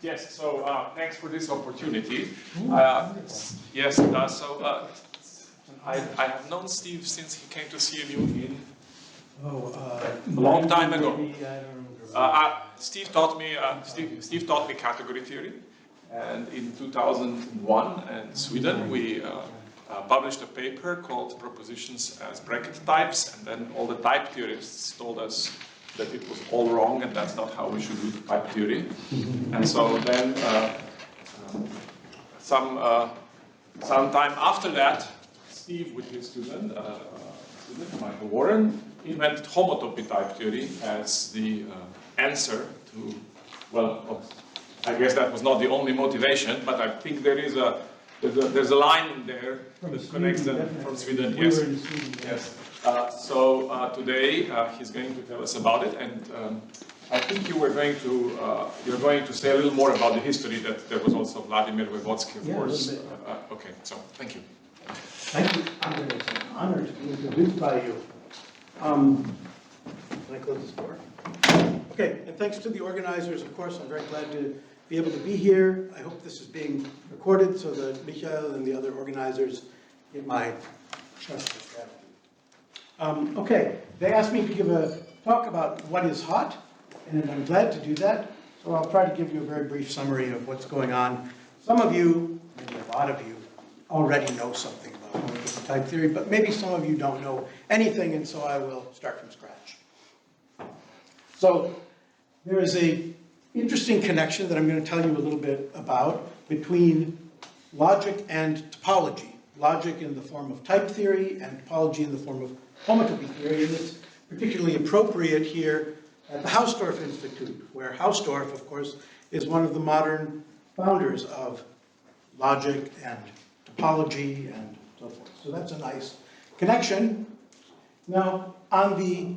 Yes, so thanks for this opportunity. Yes, I have known Steve since he came to CMU in a long time ago. Steve taught me category theory, and in 2001 in Sweden we published a paper called Propositions as Bracket Types, and then all the type theorists told us that it was all wrong and that's not how we should do type theory. And so then some time after that, Steve with his student Michael Warren invented homotopy type theory as the answer to, well, I guess that was not the only motivation, but I think there's a line in there that connects them from Sweden. Yes. Yes. Today he's going to tell us about it, and I think you're going to say a little more about the history. That there was also Vladimir Vygotsky, of course. Okay, so thank you. Thank you. It's an honor to be introduced by you. Can I close this door? Okay, and thanks to the organizers, of course. I'm very glad to be able to be here. I hope this is being recorded so that Michael and the other organizers get my trust and gratitude. Okay, they asked me to give a talk about what is HoTT, and I'm glad to do that. So I'll try to give you a very brief summary of what's going on. Some of you, maybe a lot of you, already know something about homotopy type theory, but maybe some of you don't know anything, and so I will start from scratch. So there is an interesting connection that I'm going to tell you a little bit about between logic and topology. Logic in the form of type theory and topology in the form of homotopy theory, and it's particularly appropriate here at the Hausdorff Institute, where Hausdorff, of course, is one of the modern founders of logic and topology and so forth. So that's a nice connection. Now, on the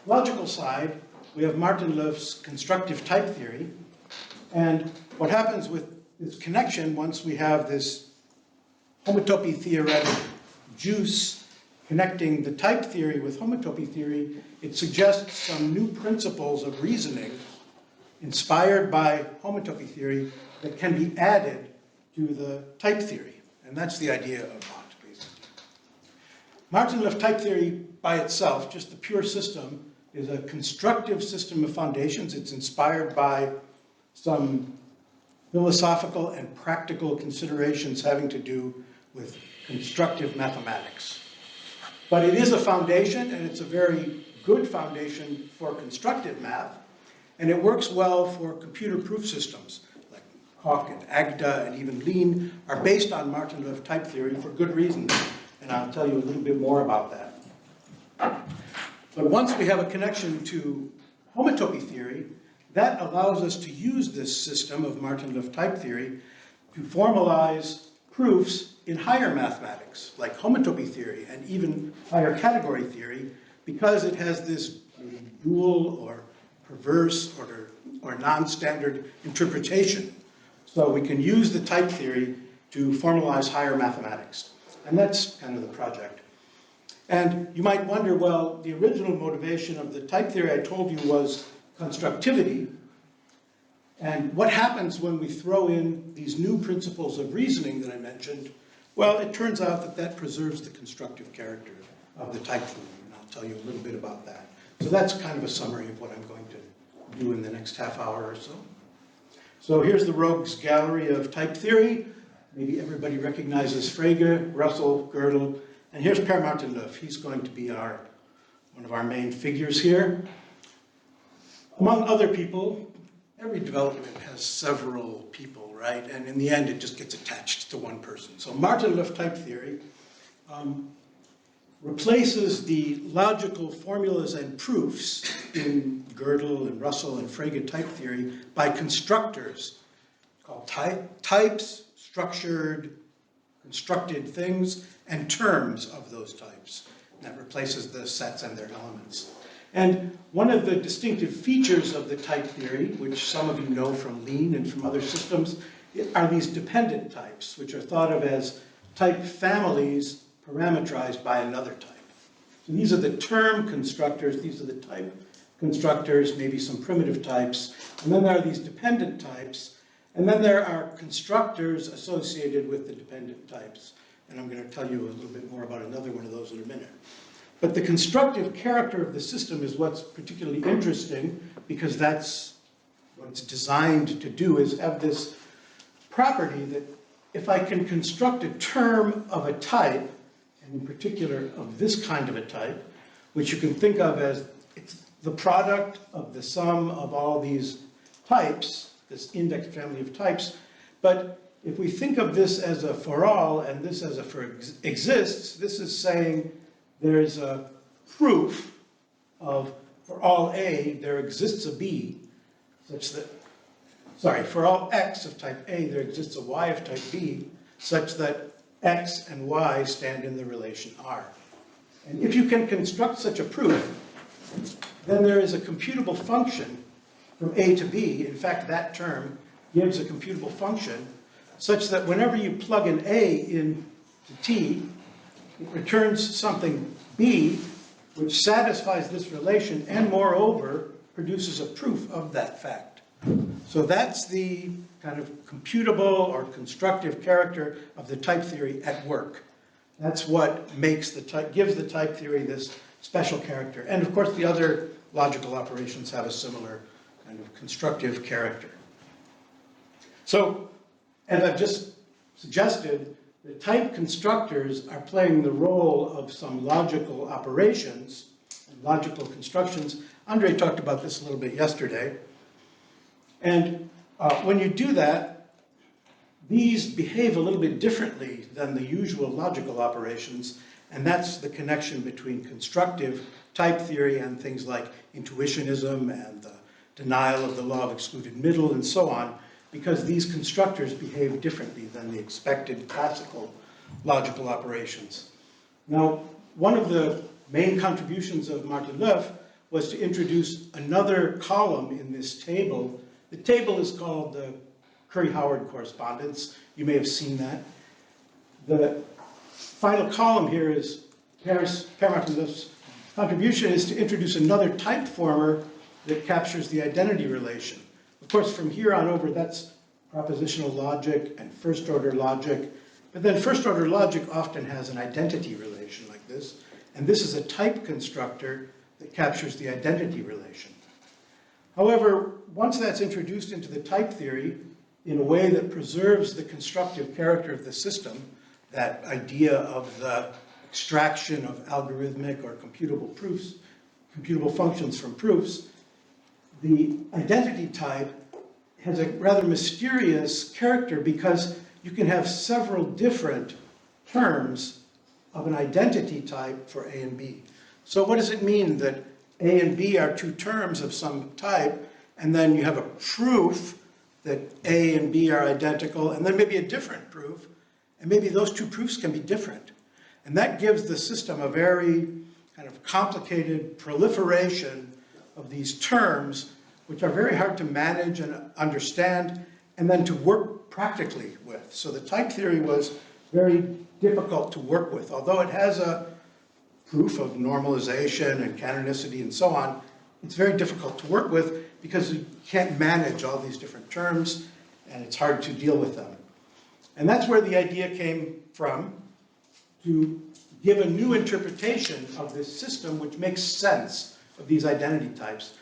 logical side, we have Martin Löw's constructive type theory, and what happens with this connection, once we have this homotopy theoretic juice connecting the type theory with homotopy theory, it suggests some new principles of reasoning inspired by homotopy theory that can be added to the type theory. And that's the idea of HoTT, basically. Martin Löw type theory by itself, just the pure system, is a constructive system of foundations. It's inspired by some philosophical and practical considerations having to do with constructive mathematics. But it is a foundation, and it's a very good foundation for constructive math, and it works well for computer proof systems. Hawk and Agda and even Lean are based on Martin Löw type theory for good reasons, and I'll tell you a little bit more about that. But once we have a connection to homotopy theory, that allows us to use this system of Martin Löw type theory to formalize proofs in higher mathematics, like homotopy theory and even higher category theory, because it has this dual or perverse or non-standard interpretation. So we can use the type theory to formalize higher mathematics. And that's kind of the project. And you might wonder, well, the original motivation of the type theory I told you was constructivity. And what happens when we throw in these new principles of reasoning that I mentioned? Well, it turns out that that preserves the constructive character of the type theory. And I'll tell you a little bit about that. So that's kind of a summary of what I'm going to do in the next half hour or so. So here's the rogues gallery of type theory. Maybe everybody recognizes Frege, Russell, Gödel, and here's Per Martin Löw. He's going to be one of our main figures here. Among other people, every development has several people, right? And in the end, it just gets attached to one person. So Martin Löw type theory replaces the logical formulas and proofs in Gödel and Russell and Frege type theory by constructors called types, structured, constructed things, and terms of those types. And that replaces the sets and their elements. And one of the distinctive features of the type theory, which some of you know from Lean and from other systems, are these dependent types, which are thought of as type families parameterized by another type. So these are the term constructors, these are the type constructors, maybe some primitive types, and then there are these dependent types And then there are constructors associated with the dependent types. And I'm going to tell you a little bit more about another one of those in a minute. But the constructive character of the system is what's particularly interesting, because that's what it's designed to do, is have this property that if I can construct a term of a type, and in particular of this kind of a type, which you can think of as it's the product of the sum of all these types, this index family of types, but if we think of this as a for all and this as a for exists, this is saying there's a proof of for all A, there exists a B, such that, sorry, for all X of type A, there exists a Y of type B, such that X and Y stand in the relation R. And if you can construct such a proof, then there is a computable function from A to B. In fact, that term gives a computable function such that whenever you plug an A into T, it returns something B, which satisfies this relation and moreover produces a proof of that fact. So that's the kind of computable or constructive character of the type theory at work. That's what makes the type, gives the type theory this special character. And of course the other logical operations have a similar kind of constructive character. So, as I've just suggested, the type constructors are playing the role of some logical operations and logical constructions. Andre talked about this a little bit yesterday. And when you do that, these behave a little bit differently than the usual logical operations, and that's the connection between constructive type theory and things like intuitionism and the denial of the law of excluded middle and so on, because these constructors behave differently than the expected classical logical operations. Now, one of the main contributions of Martin Löf was to introduce another column in this table. The table is called the Curry-Howard correspondence. You may have seen that. The final column here is Per Martin Löf's contribution is to introduce another type former that captures the identity relation. Of course, from here on over, that's propositional logic and first-order logic. But then first-order logic often has an identity relation like this. And this is a type constructor that captures the identity relation. However, once that's introduced into the type theory in a way that preserves the constructive character of the system, that idea of the extraction of algorithmic or computable proofs, computable functions from proofs, the identity type has a rather mysterious character because you can have several different terms of an identity type for A and B. So what does it mean that A and B are two terms of some type, and then you have a proof that A and B are identical, and then maybe a different proof, and maybe those two proofs can be different. And that gives the system a very kind of complicated proliferation of these terms, which are very hard to manage and understand, and then to work practically with. So the type theory was very difficult to work with. Although it has a proof of normalization and canonicity and so on, it's very difficult to work with because you can't manage all these different terms, and it's hard to deal with them. And that's where the idea came from, to give a new interpretation of this system which makes sense of these identity types.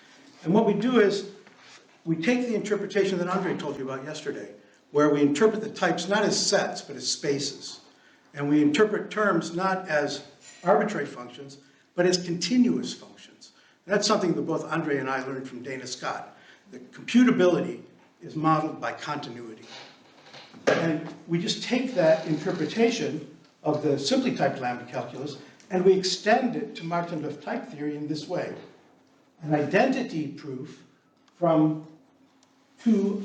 And what we do is we take the interpretation that Andre told you about yesterday, where we interpret the types not as sets, but as spaces. And we interpret terms not as arbitrary functions, but as continuous functions. And that's something that both Andre and I learned from Dana Scott. The computability is modeled by continuity. And we just take that interpretation of the simply typed lambda calculus and we extend it to Martin Löf type theory in this way. An identity proof from two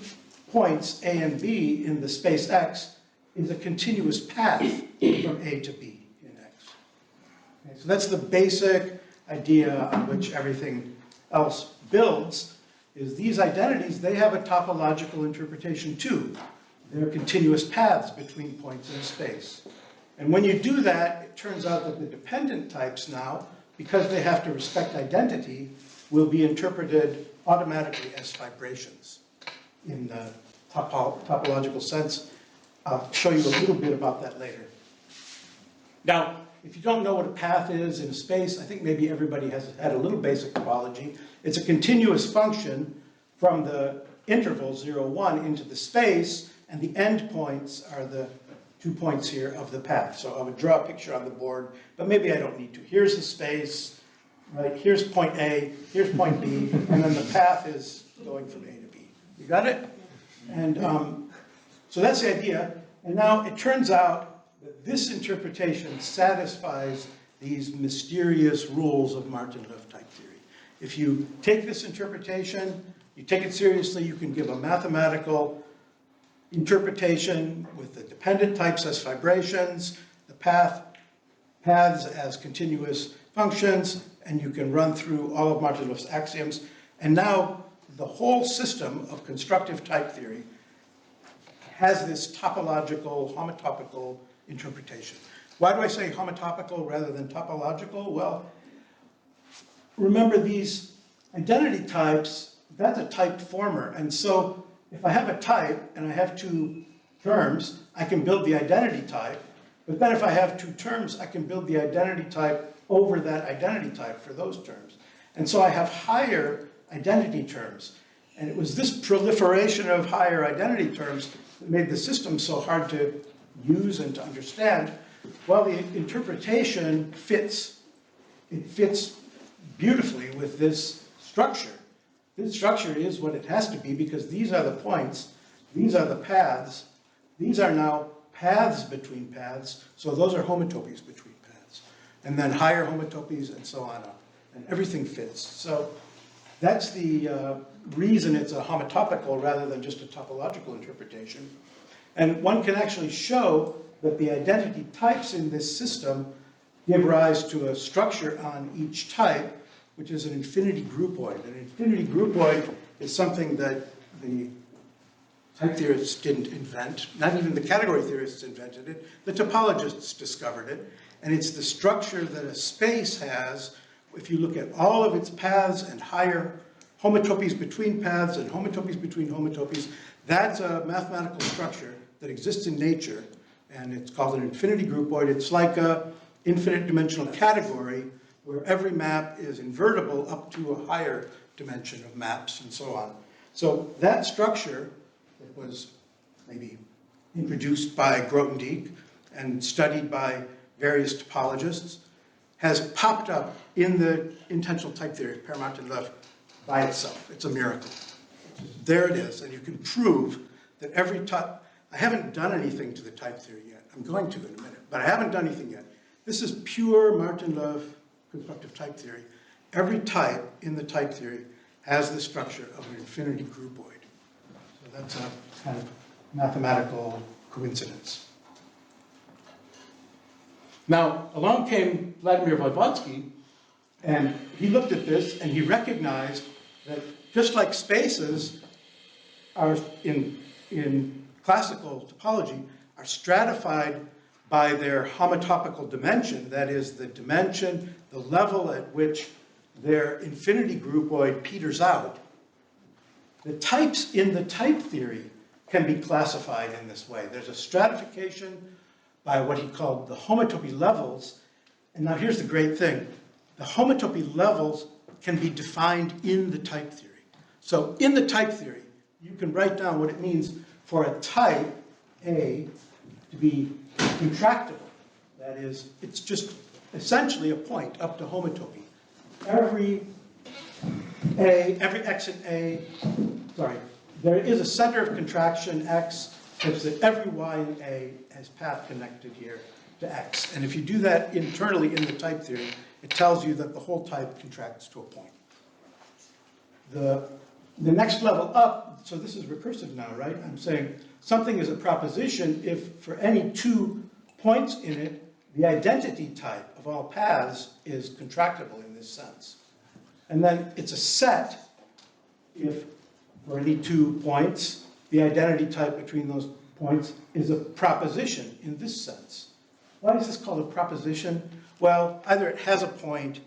points A and B in the space X is a continuous path from A to B in X. Okay, so that's the basic idea on which everything else builds, is these identities, they have a topological interpretation too. They're continuous paths between points in space. And when you do that, it turns out that the dependent types now, because they have to respect identity, will be interpreted automatically as vibrations in the topological sense. I'll show you a little bit about that later. Now, if you don't know what a path is in space, I think maybe everybody has had a little basic topology. It's a continuous function from the interval 0, 1 into the space, and the endpoints are the 2 points here of the path. So I would draw a picture on the board, but maybe I don't need to. Here's the space, right? Here's point A, here's point B, and then the path is going from A to B. You got it? And so that's the idea. And now it turns out that this interpretation satisfies these mysterious rules of Martin-Löf type theory. If you take this interpretation, you take it seriously, you can give a mathematical interpretation with the dependent types as vibrations, the paths as continuous functions, and you can run through all of Martin-Löf's axioms. And now the whole system of constructive type theory has this topological, homotopical interpretation. Why do I say homotopical rather than topological? Well, remember these identity types, that's a typed former. And so if I have a type and I have 2 terms, I can build the identity type. But then if I have 2 terms, I can build the identity type over that identity type for those terms. And so I have higher identity terms. And it was this proliferation of higher identity terms that made the system so hard to use and to understand. Well, the interpretation fits. It fits beautifully with this structure. This structure is what it has to be because these are the points, these are the paths, these are now paths between paths, so those are homotopies between paths. And then higher homotopies and so on up. And everything fits. So that's the reason it's a homotopical rather than just a topological interpretation. And one can actually show that the identity types in this system give rise to a structure on each type, which is an infinity groupoid. An infinity groupoid is something that the type theorists didn't invent. Not even the category theorists invented it. The topologists discovered it. And it's the structure that a space has if you look at all of its paths and higher homotopies between paths and homotopies between homotopies. That's a mathematical structure that exists in nature, and it's called an infinity groupoid. It's like a infinite dimensional category where every map is invertible up to a higher dimension of maps and so on. So that structure that was maybe introduced by Grothendieck and studied by various topologists has popped up in the intentional type theory of Per Martin-Löf by itself. It's a miracle. There it is, and you can prove that every type. I haven't done anything to the type theory yet. I'm going to in a minute, but I haven't done anything yet. This is pure Martin-Löf constructive type theory. Every type in the type theory has the structure of an infinity groupoid. So that's a kind of mathematical coincidence. Now, along came Vladimir Voevodsky, and he looked at this and he recognized that just like spaces are in classical topology are stratified by their homotopical dimension, that is the dimension, the level at which their infinity groupoid peters out. The types in the type theory can be classified in this way. There's a stratification by what he called the homotopy levels. And now here's the great thing. The homotopy levels can be defined in the type theory. So in the type theory, you can write down what it means for a type A to be intractable. That is, it's just essentially a point up to homotopy. Every x in A, there is a center of contraction x such that every y in A has path connected here to x. And if you do that internally in the type theory, it tells you that the whole type contracts to a point. The next level up, so this is recursive now, right? I'm saying something is a proposition if for any 2 points in it, the identity type of all paths is contractible in this sense. And then it's a set if for any 2 points, the identity type between those points is a proposition in this sense. Why is this called a proposition? Well, either it has a point,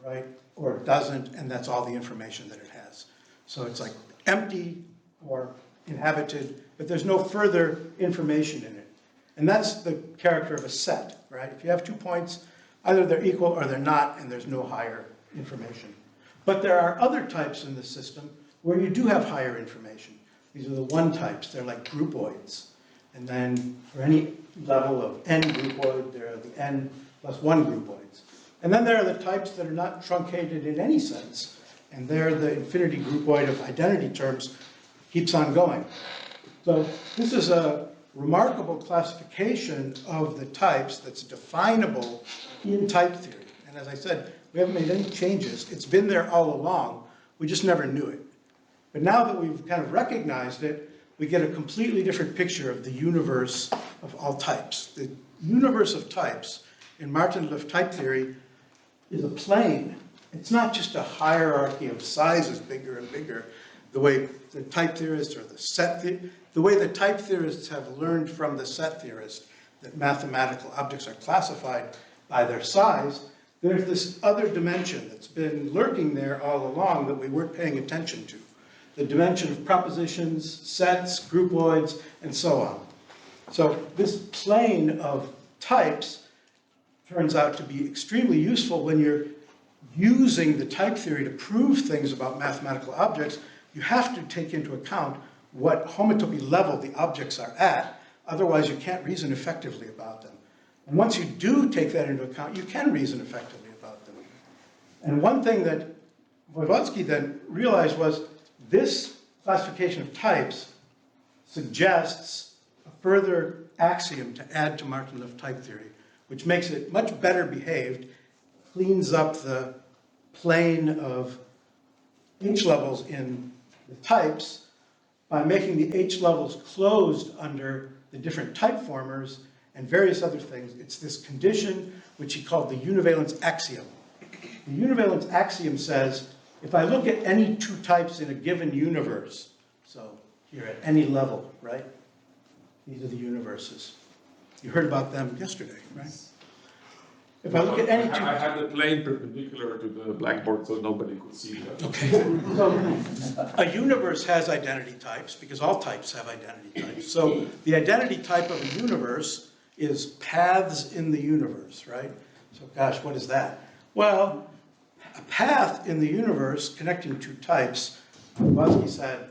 right, or it doesn't, and that's all the information that it has. So it's like empty or inhabited, but there's no further information in it. And that's the character of a set, right? If you have 2 points, either they're equal or they're not, and there's no higher information. But there are other types in the system where you do have higher information. These are the 1 types. They're like groupoids. And then for any level of n groupoid, there are the n plus 1 groupoids. And then there are the types that are not truncated in any sense, and they're the infinity groupoid of identity terms, keeps on going. So this is a remarkable classification of the types that's definable in type theory. And as I said, we haven't made any changes. It's been there all along. We just never knew it. But now that we've kind of recognized it, we get a completely different picture of the universe of all types. The universe of types in Martin-Liff type theory is a plane. It's not just a hierarchy of sizes, bigger and bigger, the way the type theorists or the way the type theorists have learned from the set theorists that mathematical objects are classified by their size. There's this other dimension that's been lurking there all along that we weren't paying attention to. The dimension of propositions, sets, groupoids, and so on. So this plane of types turns out to be extremely useful when you're using the type theory to prove things about mathematical objects. You have to take into account what homotopy level the objects are at, otherwise you can't reason effectively about them. And once you do take that into account, you can reason effectively about them. And one thing that Voevodsky then realized was this classification of types suggests a further axiom to add to Martin-Liff type theory, which makes it much better behaved, cleans up the plane of H levels in the types by making the H levels closed under the different type formers and various other things. It's this condition which he called the univalence axiom. The univalence axiom says, if I look at any 2 types in a given universe, so here at any level, right? These are the universes. You heard about them yesterday, right? If I look at any 2... I had the plane perpendicular to the blackboard so nobody could see that. Okay. So a universe has identity types because all types have identity types. So the identity type of a universe is paths in the universe, right? So gosh, what is that? Well, a path in the universe connecting 2 types, Voevodsky said,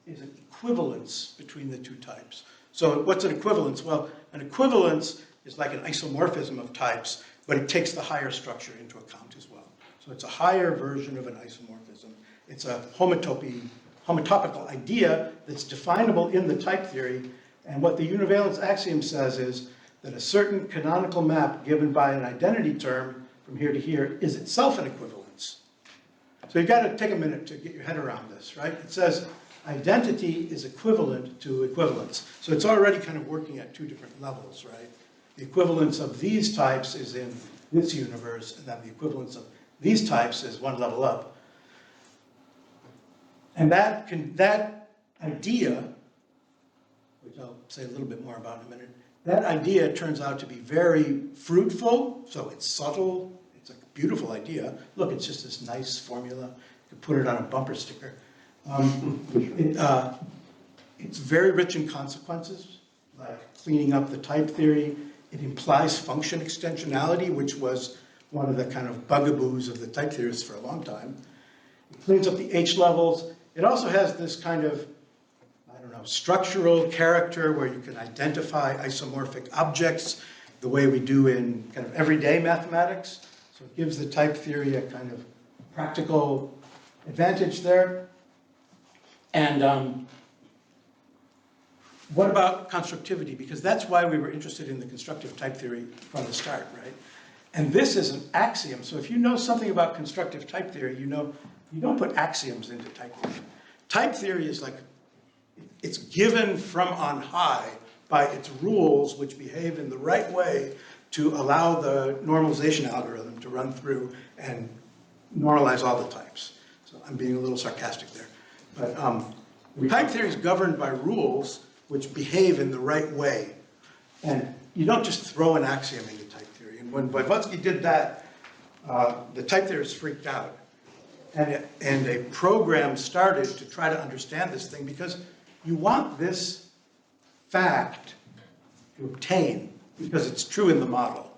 is an equivalence between the 2 types. So what's an equivalence? Well, an equivalence is like an isomorphism of types, but it takes the higher structure into account as well. So it's a higher version of an isomorphism. It's a homotopical idea that's definable in the type theory. And what the univalence axiom says is that a certain canonical map given by an identity term from here to here is itself an equivalence. So you've got to take a minute to get your head around this, right? It says identity is equivalent to equivalence. So it's already kind of working at 2 different levels, right? The equivalence of these types is in this universe, and then the equivalence of these types is 1 level up. And that idea, which I'll say a little bit more about in a minute, that idea turns out to be very fruitful, so it's subtle, it's a beautiful idea. Look, it's just this nice formula. You could put it on a bumper sticker. It's very rich in consequences, like cleaning up the type theory. It implies function extensionality, which was one of the kind of bugaboos of the type theorists for a long time. It cleans up the H levels. It also has this kind of, I don't know, structural character where you can identify isomorphic objects the way we do in kind of everyday mathematics. So it gives the type theory a kind of practical advantage there. And what about constructivity? Because that's why we were interested in the constructive type theory from the start, right? And this is an axiom. So if you know something about constructive type theory, you know you don't put axioms into type theory. Type theory is like, it's given from on high by its rules, which behave in the right way to allow the normalization algorithm to run through and normalize all the types. So I'm being a little sarcastic there. But type theory is governed by rules which behave in the right way. And you don't just throw an axiom into type theory. And when Voevodsky did that, the type theorists freaked out. And a program started to try to understand this thing because you want this fact to obtain because it's true in the model,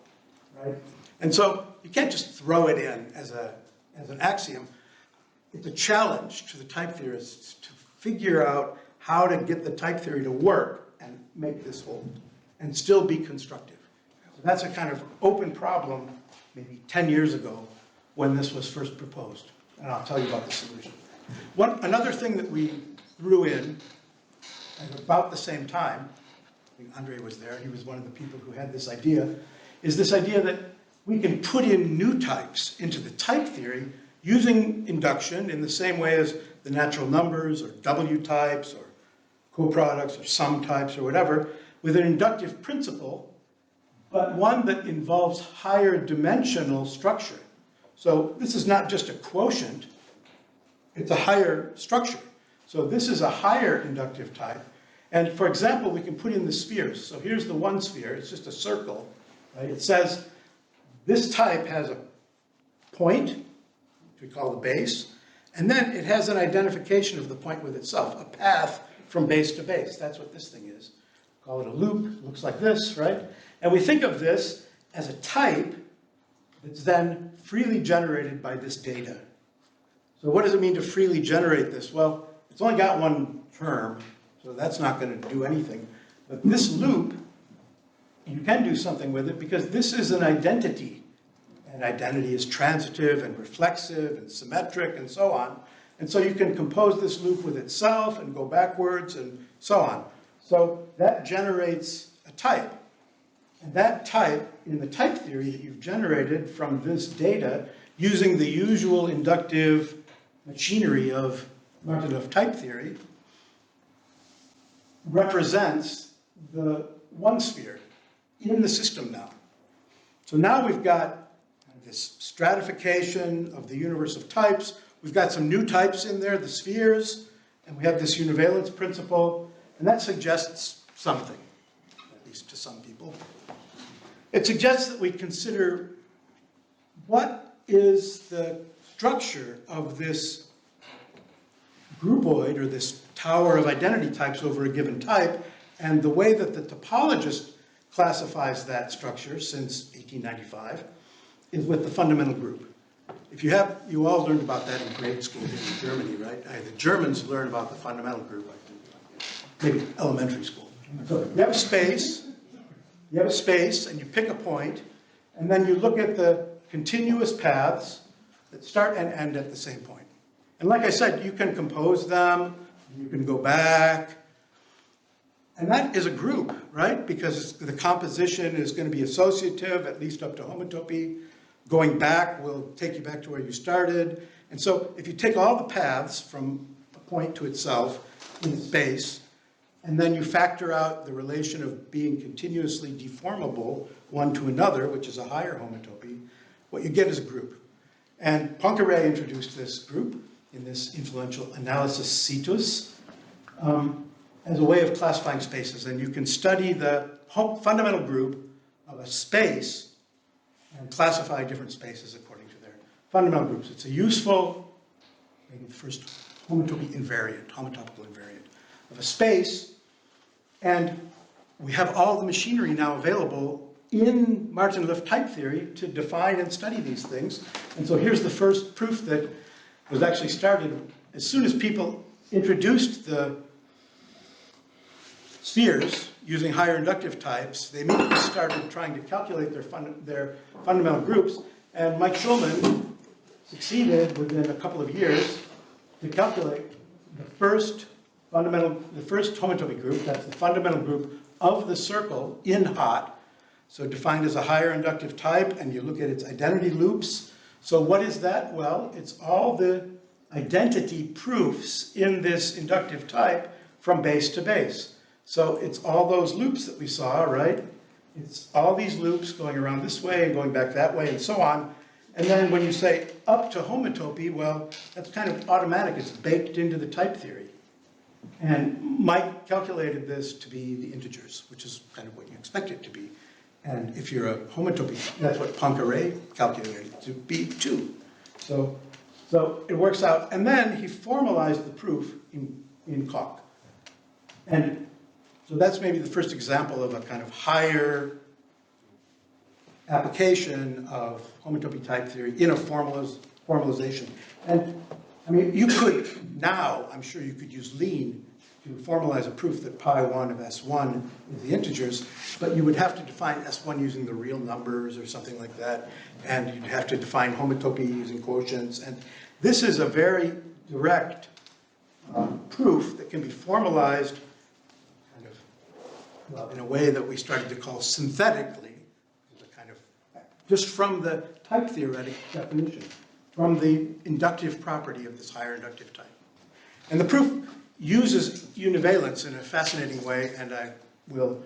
right? And so you can't just throw it in as an axiom. It's a challenge to the type theorists to figure out how to get the type theory to work and make this hold and still be constructive. So that's a kind of open problem maybe 10 years ago when this was first proposed. And I'll tell you about the solution. Another thing that we threw in at about the same time, I think Andre was there, he was one of the people who had this idea, is this idea that we can put in new types into the type theory using induction in the same way as the natural numbers or W types or coproducts or sum types or whatever, with an inductive principle, but one that involves higher dimensional structure. So this is not just a quotient, it's a higher structure. So this is a higher inductive type. And for example, we can put in the spheres. So here's the one sphere, it's just a circle, right? It says this type has a point, which we call the base, and then it has an identification of the point with itself, a path from base to base. That's what this thing is. Call it a loop, looks like this, right? And we think of this as a type that's then freely generated by this data. So what does it mean to freely generate this? Well, it's only got one term, so that's not going to do anything. But this loop, you can do something with it because this is an identity. And identity is transitive and reflexive and symmetric and so on. And so you can compose this loop with itself and go backwards and so on. So that generates a type. And that type, in the type theory that you've generated from this data, using the usual inductive machinery of Martin-Luft type theory, represents the one sphere in the system now. So now we've got this stratification of the universe of types. We've got some new types in there, the spheres, and we have this univalence principle, and that suggests something, at least to some people. It suggests that we consider what is the structure of this groupoid, or this tower of identity types over a given type, and the way that the topologist classifies that structure since 1895 is with the fundamental group. You all learned about that in grade school in Germany, right? The Germans learn about the fundamental group, I think, maybe elementary school. So you have a space, and you pick a point, and then you look at the continuous paths that start and end at the same point. And like I said, you can compose them, you can go back, and that is a group, right? Because the composition is going to be associative, at least up to homotopy. Going back will take you back to where you started. And so if you take all the paths from a point to itself in space, and then you factor out the relation of being continuously deformable one to another, which is a higher homotopy, what you get is a group. And Poincaré introduced this group in this influential analysis situs as a way of classifying spaces. And you can study the fundamental group of a space and classify different spaces according to their fundamental groups. It's a useful, maybe the first homotopy invariant, homotopical invariant of a space. And we have all the machinery now available in Martin-Luft type theory to define and study these things. And so here's the first proof that was actually started as soon as people introduced the spheres using higher inductive types. They immediately started trying to calculate their fundamental groups, and Mike Schulman succeeded within a couple of years to calculate the first homotopy group. That's the fundamental group of the circle in HoTT, so defined as a higher inductive type, and you look at its identity loops. So what is that? Well, it's all the identity proofs in this inductive type from base to base. So it's all those loops that we saw, right? It's all these loops going around this way and going back that way and so on. And then when you say up to homotopy, well, that's kind of automatic. It's baked into the type theory. And Mike calculated this to be the integers, which is kind of what you expect it to be. And if you're a homotopy, that's what Poincaré calculated it to be too. So it works out. And then he formalized the proof in Koch. And so that's maybe the first example of a kind of higher application of homotopy type theory in a formalization. And I mean, you could now, I'm sure you could use lean to formalize a proof that pi1 of S1 is the integers, but you would have to define S1 using the real numbers or something like that, and you'd have to define homotopy using quotients. And this is a very direct proof that can be formalized kind of, well, in a way that we started to call synthetically, kind of just from the type theoretic definition, from the inductive property of this higher inductive type. And the proof uses univalence in a fascinating way, and I will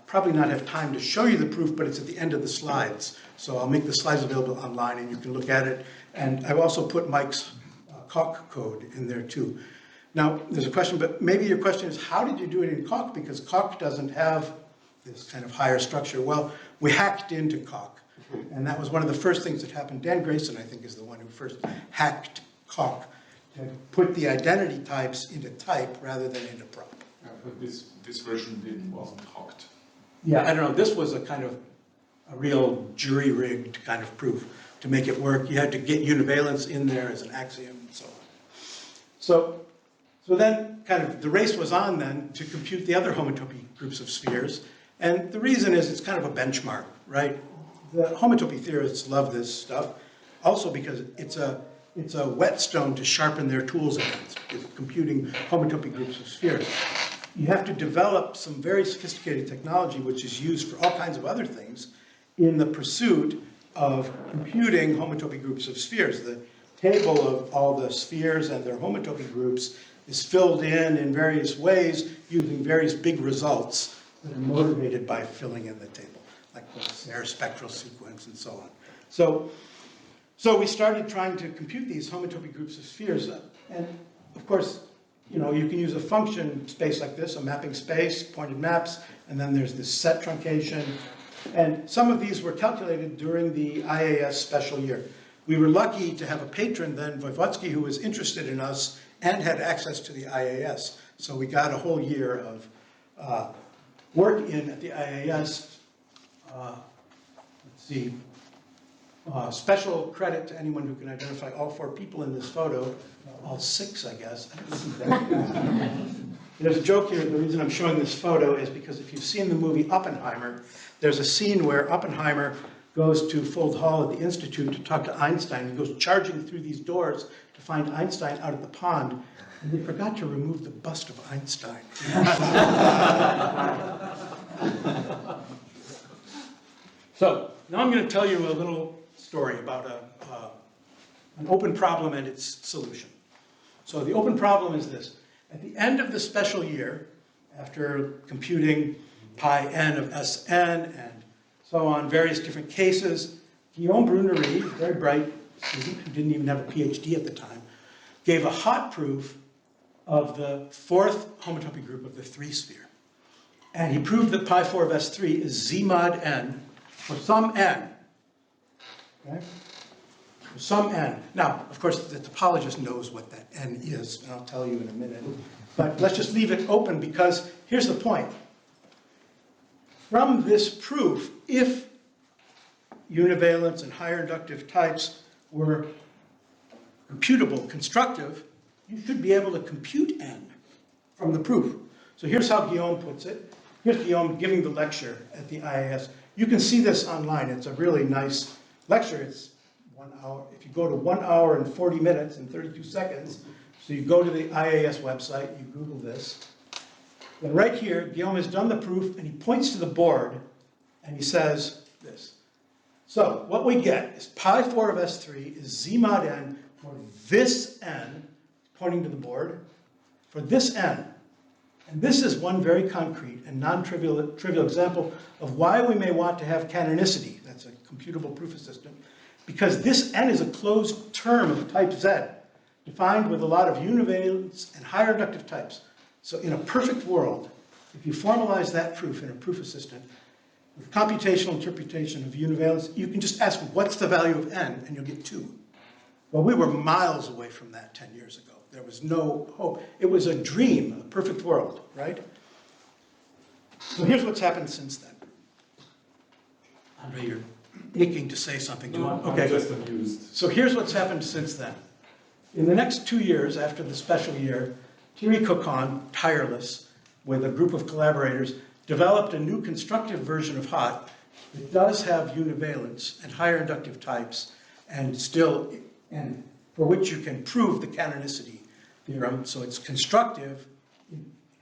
probably not have time to show you the proof, but it's at the end of the slides. So I'll make the slides available online and you can look at it. And I've also put Mike's calc code in there too. Now, there's a question, but maybe your question is, how did you do it in calc? Because calc doesn't have this kind of higher structure. Well, we hacked into calc, and that was one of the first things that happened. Dan Grayson, I think, is the one who first hacked calc to put the identity types into type rather than into prop. But this version wasn't hooked. Yeah, I don't know. This was a kind of a real jury-rigged kind of proof to make it work. You had to get univalence in there as an axiom and so on. So then kind of the race was on then to compute the other homotopy groups of spheres. And the reason is it's kind of a benchmark, right? The homotopy theorists love this stuff, also because it's a whetstone to sharpen their tools against, with computing homotopy groups of spheres. You have to develop some very sophisticated technology which is used for all kinds of other things in the pursuit of computing homotopy groups of spheres. The table of all the spheres and their homotopy groups is filled in various ways using various big results that are motivated by filling in the table, like their spectral sequence and so on. So we started trying to compute these homotopy groups of spheres, and of course, you know, you can use a function space like this, a mapping space, pointed maps, and then there's this set truncation. And some of these were calculated during the IAS special year. We were lucky to have a patron then, Voivodsky, who was interested in us and had access to the IAS. So we got a whole year of work in at the IAS. Let's see. Special credit to anyone who can identify all four people in this photo. All six, I guess. I don't see that. There's a joke here. The reason I'm showing this photo is because if you've seen the movie Oppenheimer, there's a scene where Oppenheimer goes to Fold Hall at the Institute to talk to Einstein. He goes charging through these doors to find Einstein out at the pond, and they forgot to remove the bust of Einstein. So now I'm going to tell you a little story about an open problem and its solution. So the open problem is this. At the end of the special year, after computing pi n of Sn and so on, various different cases, Guillaume Brunerie, a very bright student who didn't even have a PhD at the time, gave a hot proof of the fourth homotopy group of the 3-sphere. And he proved that pi 4 of S3 is Z mod n for some n. Okay? For some n. Now, of course, the topologist knows what that n is, and I'll tell you in a minute. But let's just leave it open because here's the point. From this proof, if univalence and higher inductive types were computable, constructive, you should be able to compute n from the proof. So here's how Guillaume puts it. Here's Guillaume giving the lecture at the IAS. You can see this online. It's a really nice lecture. It's 1 hour. If you go to 1 hour and 40 minutes and 32 seconds, so you go to the IAS website, you Google this. Then right here, Guillaume has done the proof, and he points to the board, and he says this. So what we get is pi 4 of S3 is Z mod n for this n, pointing to the board, for this n. And this is one very concrete and non-trivial example of why we may want to have canonicity. That's a computable proof assistant. Because this n is a closed term of type Z, defined with a lot of univalence and higher inductive types. So in a perfect world, if you formalize that proof in a proof assistant, with computational interpretation of univalence, you can just ask, what's the value of n? And you'll get 2. Well, we were miles away from that 10 years ago. There was no hope. It was a dream, a perfect world, right? So here's what's happened since then. Andre, you're aching to say something. Do you want? Okay, I'm just amused. So here's what's happened since then. In the next 2 years, after the special year, Thierry Cocon, tireless, with a group of collaborators, developed a new constructive version of HoTT that does have univalence and higher inductive types, and for which you can prove the canonicity theorem. So it's constructive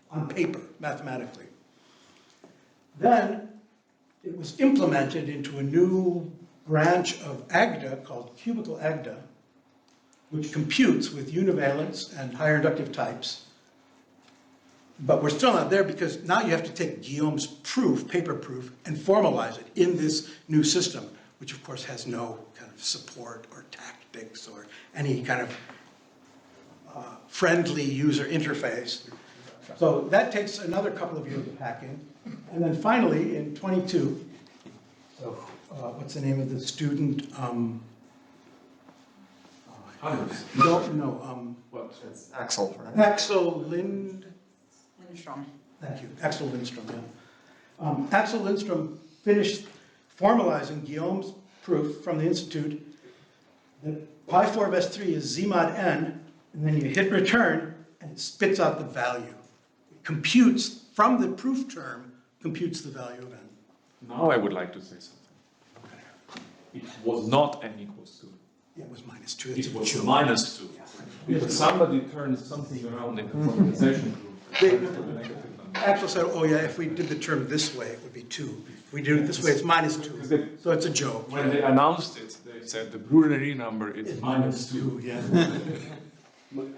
on paper, mathematically. Then it was implemented into a new branch of AGDA called cubical AGDA, which computes with univalence and higher inductive types. But we're still not there because now you have to take Guillaume's proof, paper proof, and formalize it in this new system, which of course has no kind of support or tactics or any kind of friendly user interface. So that takes another couple of years of hacking. And then finally, in 22, so what's the name of the student? What? It's Axel, right? Axel Lindstrom. Thank you, Axel Lindstrom, yeah. Axel Lindstrom finished formalizing Guillaume's proof from the Institute that pi 4 of S3 is Z mod n, and then you hit return, and it spits out the value. It computes, from the proof term, computes the value of n. Now I would like to say something. It was not n equals 2. It was -2. It's It a was joke. -2. Because somebody turned something around in the formalization group. Axel said, oh yeah, if we did the term this way, it would be 2. If we do it this way, it's -2. So it's a joke. When they announced it, they said the Brunerie number is -2. Yeah.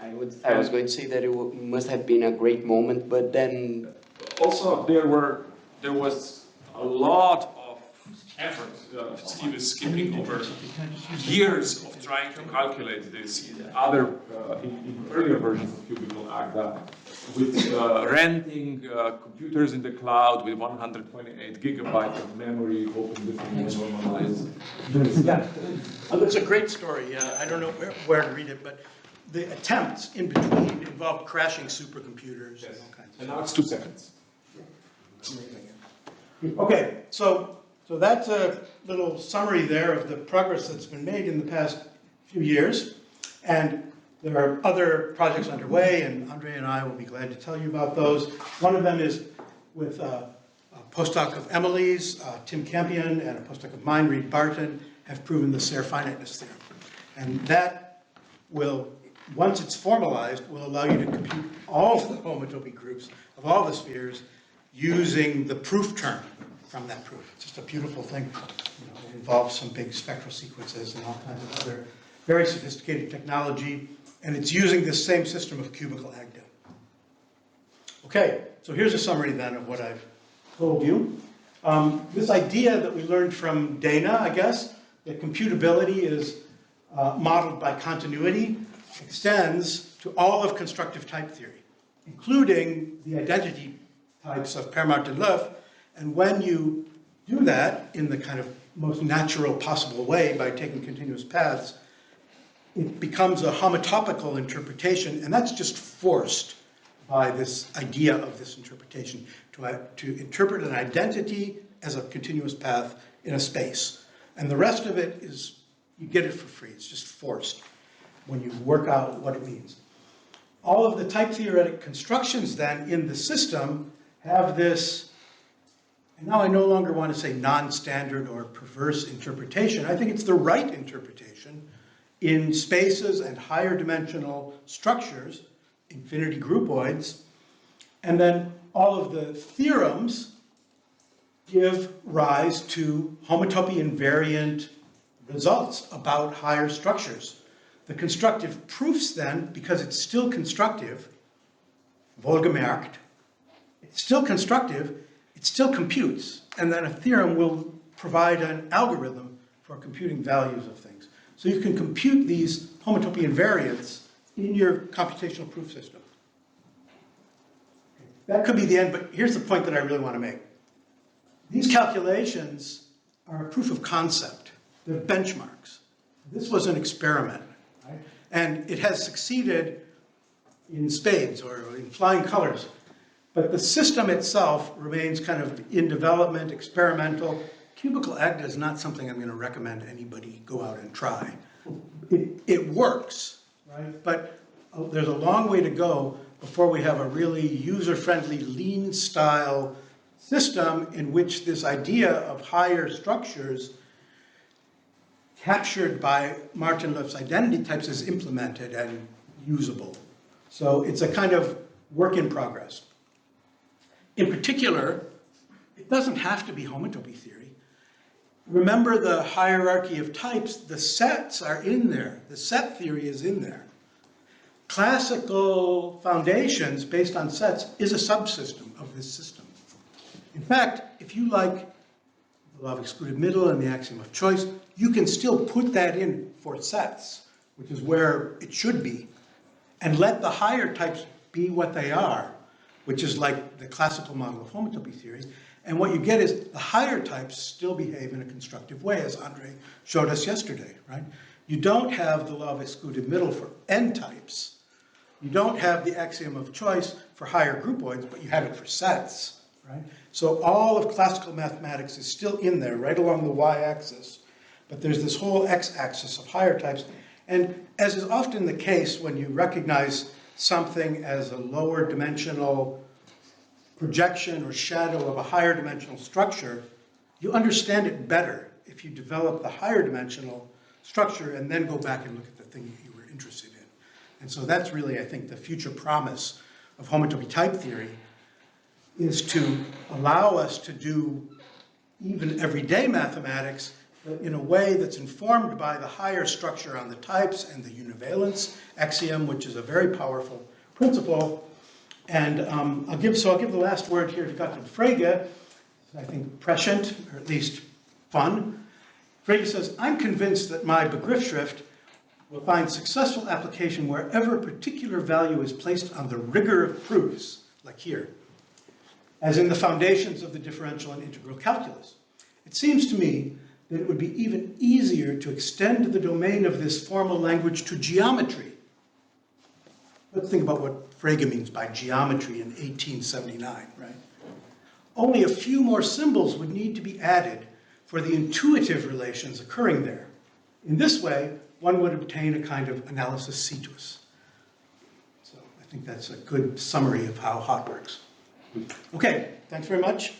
I was going to say that it must have been a great moment, but then Also, there was a lot of effort. Steve is skipping over years of trying to calculate this in other, in earlier versions of cubical AGDA, with renting computers in the cloud with 128 gigabytes of memory, hoping the thing will normalize. Yeah. It's a great story. I don't know where to read it, but the attempts in between involved crashing supercomputers and all kinds of And now it's 2 seconds. Okay, so that's a little summary there of the progress that's been made in the past few years. And there are other projects underway, and Andre and I will be glad to tell you about those. One of them is with a postdoc of Emily's, Tim Campion, and a postdoc of mine, Reed Barton, have proven the Serre finiteness theorem. And that will, once it's formalized, will allow you to compute all the homotopy groups of all the spheres using the proof term from that proof. It's just a beautiful thing. It involves some big spectral sequences and all kinds of other very sophisticated technology, and it's using this same system of cubical AGDA. Okay, so here's a summary then of what I've told you. This idea that we learned from Dana, I guess, that computability is modeled by continuity, extends to all of constructive type theory, including the identity types of Permart and Löf. And when you do that in the kind of most natural possible way by taking continuous paths, it becomes a homotopical interpretation, and that's just forced by this idea of this interpretation, to interpret an identity as a continuous path in a space. And the rest of it is, you get it for free. It's just forced when you work out what it means. All of the type theoretic constructions then in the system have this, and now I no longer want to say non-standard or perverse interpretation. I think it's the right interpretation in spaces and higher dimensional structures, infinity groupoids, and then all of the theorems give rise to homotopy invariant results about higher structures. The constructive proofs then, because it's still constructive, wohlgemerkt, it's still constructive, it still computes, and then a theorem will provide an algorithm for computing values of things. So you can compute these homotopy invariants in your computational proof system. That could be the end, but here's the point that I really want to make. These calculations are a proof of concept. They're benchmarks. This was an experiment, right? And it has succeeded in spades or in flying colors. But the system itself remains kind of in development, experimental. Cubical agda is not something I'm going to recommend anybody go out and try. It works, right? But there's a long way to go before we have a really user-friendly, lean-style system in which this idea of higher structures captured by Martin-Löf's identity types is implemented and usable. So it's a kind of work in progress. In particular, it doesn't have to be homotopy theory. Remember the hierarchy of types, the sets are in there. The set theory is in there. Classical foundations based on sets is a subsystem of this system. In fact, if you like the law of excluded middle and the axiom of choice, you can still put that in for sets, which is where it should be, and let the higher types be what they are, which is like the classical model of homotopy theory. And what you get is the higher types still behave in a constructive way, as Andre showed us yesterday, right? You don't have the law of excluded middle for n types. You don't have the axiom of choice for higher groupoids, but you have it for sets, right? So all of classical mathematics is still in there, right along the y-axis. But there's this whole x-axis of higher types. And as is often the case when you recognize something as a lower dimensional projection or shadow of a higher dimensional structure, you understand it better if you develop the higher dimensional structure and then go back and look at the thing that you were interested in. And so that's really, I think, the future promise of homotopy type theory, is to allow us to do even everyday mathematics in a way that's informed by the higher structure on the types and the univalence axiom, which is a very powerful principle. And I'll give the last word here to Gottlieb Frege, I think prescient, or at least fun. Frege says, I'm convinced that my Begriffsschrift will find successful application wherever a particular value is placed on the rigor of proofs, like here, as in the foundations of the differential and integral calculus. It seems to me that it would be even easier to extend the domain of this formal language to geometry. Let's think about what Frege means by geometry in 1879, right? Only a few more symbols would need to be added for the intuitive relations occurring there. In this way, one would obtain a kind of analysis situs. So I think that's a good summary of how HoTT works. Okay, thanks very much.